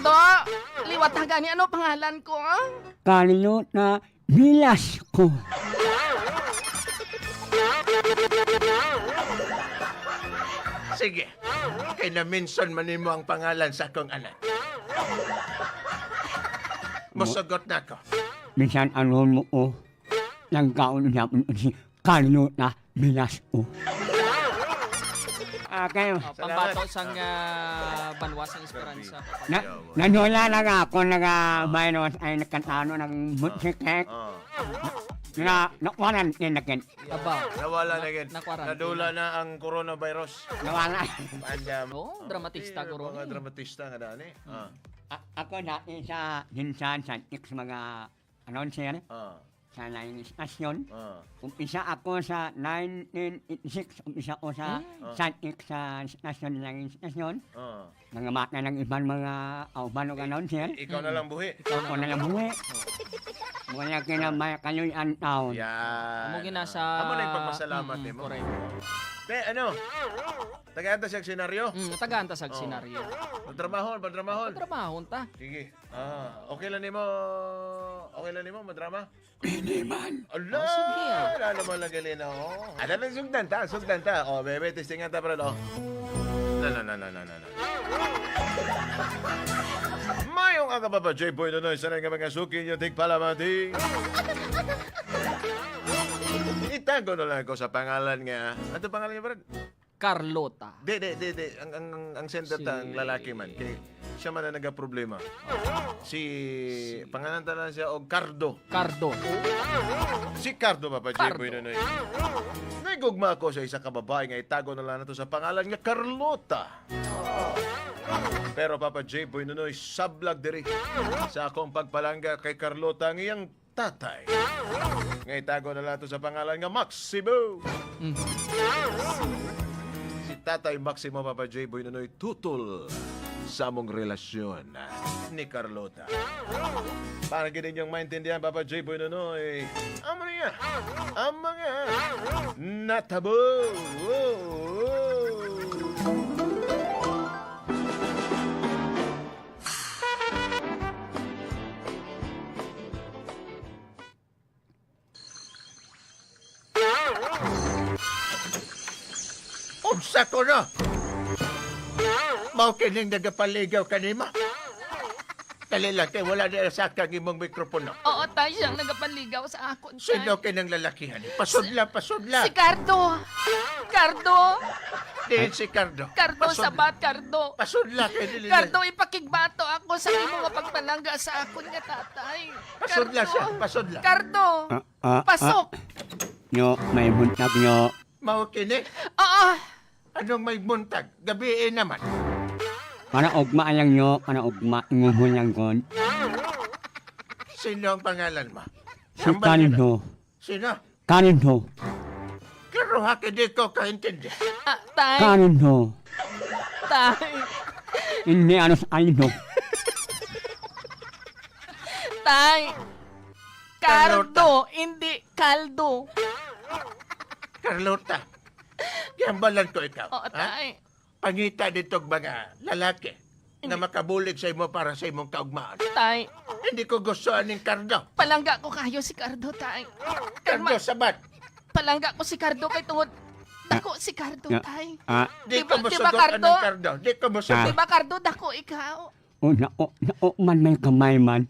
Cardo, liwat na gani, ano pangalan ko? Carlo na Velasco. Sige, kay na-mention man nimo ang pangalan sa akong anak. Musugot na ko. Bisan ano mo o, nagkaon niya po si Carlo na Velasco. Okay. Pambato sang banwas ng esperanza. Nanula na nga ako, nag-virus ay nagkantano ng musikek. Nakwanan din nakin. Aba. Nawala na yan. Nakwaran. Nadula na ang coronavirus. Nawala. Anda, Dramatista ko ron. Mga dramatista nga daan eh. Ako dati sa Hinsan, sa X mga announcer, sa 9 stasyon. Umpisa ako sa 1986, umpisa ako sa San X sa stasyon ng stasyon. Nangamat na ng ibang mga auban o announcer. Ikaw na lang buhi. Ako na lang buwi. Wala kinamay kaluyan taon. Yan. Amo gina sa... Amo na yung pagpasalamat eh mo. Correct. Te, ano? Tagaanta siya senaryo? Tagaan ta sa senaryo. Madramahon. Trabahon ta. Sige. Okay lang nimo. Okay lang nimo, madrama? Hindi man. Allah! sige, Wala naman lang galin ako. Ano lang sugdan ta. O, bebe, testingan ta para do. No. Mayong aga pa J-Boy Nonoy, sanay nga mga suki nyo, tig palamati. Itago na lang ako sa pangalan nga. Ano pangalan niya, Brad? Carlota. Di. Ang center ta, ang lalaki man. Kay siya man na nagka-problema. Si, pangalan ta lang siya, o Cardo. Cardo. Si Cardo, Papa J-Boy Nonoy. Naigugma ako sa isa kababae nga itago na lang na to sa pangalan nga Carlota. Pero Papa J-Boy Nonoy, sablag diri sa akong pagpalangga kay Carlota ang iyang tatay. Nga itago na lang to sa pangalan nga Maximo. Si Tatay Maximo, Papa J-Boy Nonoy, tutol sa among relasyon ni Carlota. Para ginin yung maintindihan, Papa J-Boy Nonoy, ang mga natabo. Unsa ko na? Mao kining nagapaligaw kanima. Kalilaki, wala na sa kang imong mikropono. Oo, tayo siyang nagapanligaw sa akon. tay. Sino kinang lalakihan? Pasudla. Si Cardo. Cardo. Diin si Cardo. Cardo sabat, Cardo. Pasudla kay dili. Cardo, ipakigbato ako sa imo nga pagpalangga sa akon nga tatay. Pasudla Cardo. siya, pasudla. Cardo. Pasok. Nyo, may buntag nyo. Mao kini? Oo. Anong may buntag? Gabiin naman. Para ugma lang nyo, para ugma, nguhon lang kon. Sino ang pangalan mo? Si Kaninho. Sino? Kaninho. Pero hindi ko kaintindi. Tay. Kaninho. Tay. Hindi ano sa Kaninho. Tay. Carlota. Cardo, hindi kaldo. Carlota. Gambalan ko ikaw. Oo, tay. Pangita ditong mga lalaki na makabulig sa imo para sa imong kaugmaan. Tay. Hindi ko gusto aning Cardo. Palangga ko kayo si Cardo, tay. Cardo, sabat. Palangga ko si Cardo kay tungod. Dako si Cardo, tay. Di Diba- ko diba, musugot Cardo? anong Cardo. Di ko musugot. Diba, Cardo, dako ikaw? O man may kamay man.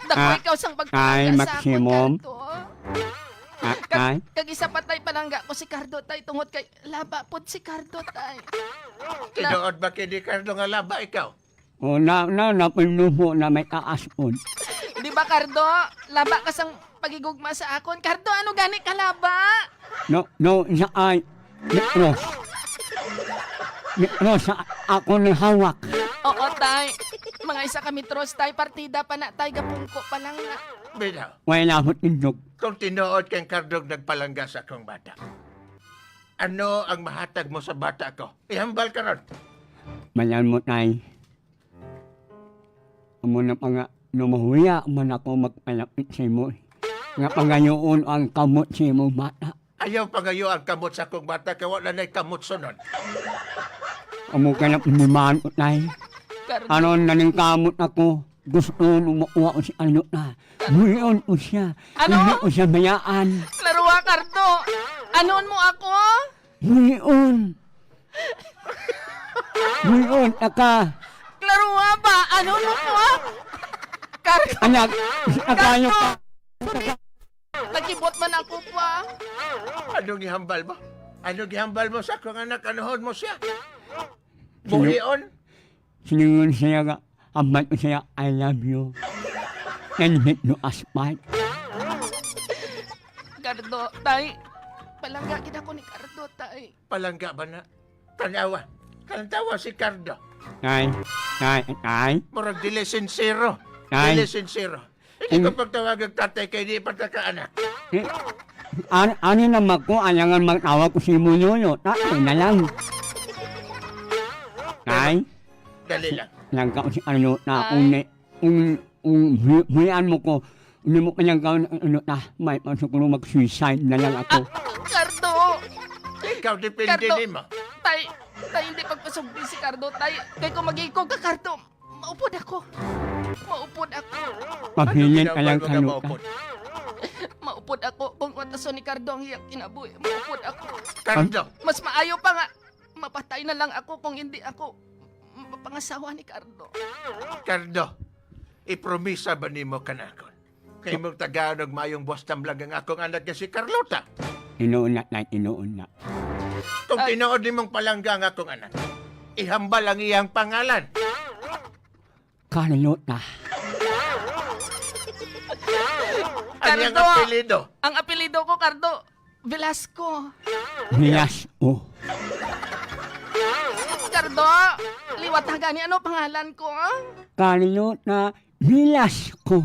Dako ikaw sang Tay, pagpalangga sa akon, Maximum. Cardo. Ay, Kag isa pa tay palangga ko si Cardo, tay. Tungod kay laba pod si Cardo, tay. Tinuod ba kini Cardo nga laba ikaw? o napinuho na may kaaspon. Di ba, Cardo? Laba ka sang pagigugma sa akon. Cardo, ano gani ka laba? No, isa ay, Mikros. Mikros sa ako ni hawak. Oo, tay. Mga isa kami tros, tay. Partida pa na, tay. Gapungko pa lang na. Binaw, Wala labot indog. kung tinuod kang Cardo nagpalangga sa akong bata, ano ang mahatag mo sa bata ko? Ihambal ka ron. Mayan mo tay. Amo na pa nga, lumahuya man ako magpalapit sa mo. Nga pangayoon ang kamot sa mo bata. Ayaw pangayo ang kamot sa akong bata, kaya wala na'y kamot sunod. Amo ka na pinimaan ko tay. Cardo. Aron naningkamot ako. Gusto nung makuha ko si Carlota. Buyon ko siya. Ano? Hindi ko siya bayaan. Laruwa, Cardo. Anoon mo ako? Buyon. Buyon, taka. Laruwa ba? Anoon mo ko? Cardo, Anak, akayo ka. nagkibot man ako pa. Anong gihambal mo? Anong gihambal mo sa kung anak anuhon mo siya? Buhion? Siningon siya nga. Amat ko siya, I love you. And hit no asphalt. Cardo, tay. Palangga kita ko ni Cardo, tay. Palangga ba na? Tanawa. Kantawa si Cardo. Tay, Murag dili sincero. Ay. Dili sincero. Hindi ko pagtawag ang tatay kay di pagkakaanak. Ano naman ko, ayangan magtawag ko si Munoyo. Tatay na lang. Tay, Dali lang. langka ko si ano na Ay. huyan mo ko. Hindi mo kanyang gawin ano na may masok ko mag-suicide na lang ako. Cardo! Ikaw depende Cardo. ni mo. Tay, hindi pagpasugdi si Cardo, tay. Kay kung mag-ikog ka, Cardo, maupod ako. Maupod ako. Papilit ka lang Ginambal mo ka kaluta. maupod? Maupod ako. Kung wataso ni Cardo ang hiyak kinabuhi, maupod ako. Cardo. Mas maayo pa nga. Mapatay na lang ako kung hindi ako mapangasawa ni Cardo. Cardo. Ipromisa ba ni mo kanakon? Kay mong taganog mayong buwas tamblag ang akong anak nga si Carlota. Inuun na, inuun na. Kung Ay. tinuod ni mong palangga ang akong anak, ihambal ang iyang pangalan. Carlota. Ang iyang Cardo. apelido. Ang apelido ko, Cardo, Velasco. Nilas o. Cardo, liwat na gani. Ano pangalan ko? Carlota Velasco.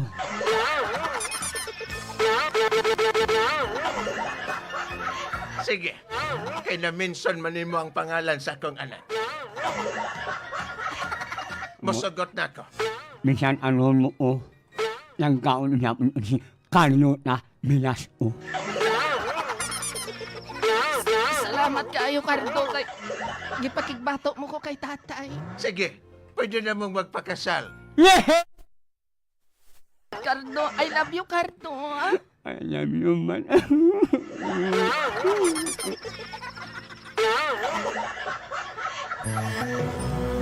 Sige. Kay na-mention man nimo ang pangalan sa akong anak. Musugot na ako. Minsan ano mo o. Langkaon niya po si Carlota Velasco. Salamat kaayo, Cardo. Kay... Gipakigbato mo ko kay tatay. Sige. Pwede na mong magpakasal. Yeah! Cardo, I love you, Cardo. I love you, man.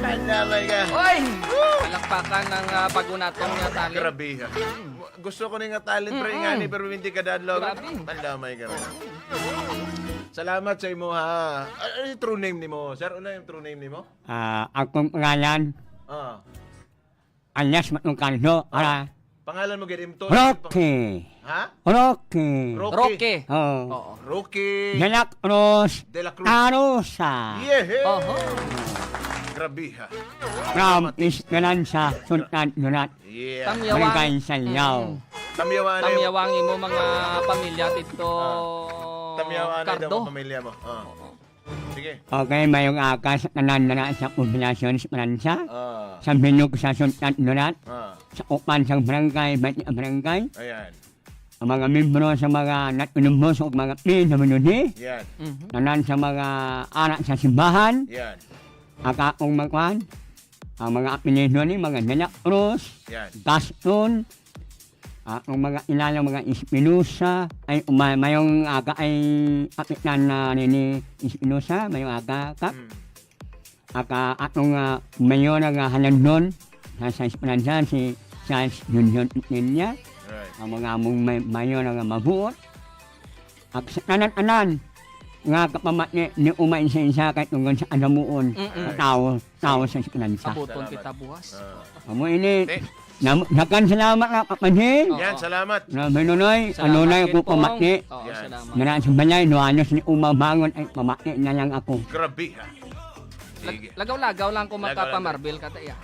Andamay ka. Oy! Palakpakan ng pagunatong niya tali. Grabe ha. Gusto ko nga talent pero nga ni pero hindi ka dadlog. Grabe. Andamay ka. Salamat sa imo ha. Ano yung true name ni mo? Sir, ano yung true name ni mo? Akong pangalan, Ah. alias Matong Carlo. Pangalan mo gidim to? Rocky. Ha? Rocky. Rocky. Oh. Oo. Rocky Jalak Ros. de la Cruz. Arosa. Yeah. Oho. Grabe ha. From Esperanza, Sultan Nurat. Yeah. Barangay Salyaw. Tamyawan na yung... Tamyawangi mo mga pamilya dito. Tamyawan na daw Cardo. ang pamilya mo. Ah. Sige. Okay, mayong akas tanan na sa populasyon sa Esperanza. Ah. Sa Binog sa Sultan Nurat. Ah. Sa upan sa barangay, ba't ang barangay. Ayan. Ang mga membro sa mga natunumos o mga pin sa Manuni. Yan. Tanan sa mga anak sa simbahan. Yan. Akaong magkwan. Ang mga apelido ni mga Jalak Ros. Yan. Gaston. Ang mga ilalang mga Espinosa. Ay, mayong aga ay apitan na ni Espinosa. Mayong aga kap. Aka atong mayor nga halandon sa Esperanza si Charles Junior niya. Right. Ang mga mong mayor nga mabuot. At sa tanan-anan nga kapamat ni umay sa isa kahit tungkol sa anamuon. Tao sa Esperanza. Abuton kita buwas. Amo ini. Eh. Nakan salamat na kapanhin. Oo. Yan, salamat. Na menunoy, ano na ako pamatni. Oo, Yan. salamat. Nga sa balay, no anos ni umabangon ay pamatni na lang ako. Grabe ha. Sige. Lagaw-lagaw lang kung Lagaw-lagaw. makapamarbel ka tayo.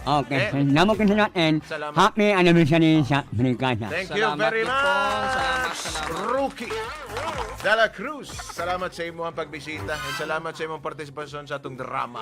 Okay, Eh. salamat ka sa natin. Salamat. Happy anniversary sa Brigada. Thank you Salamat very din po. much. Salamat. Rookie de la Cruz. Salamat sa imo ang pagbisita. And salamat sa imong partisipasyon sa atong drama.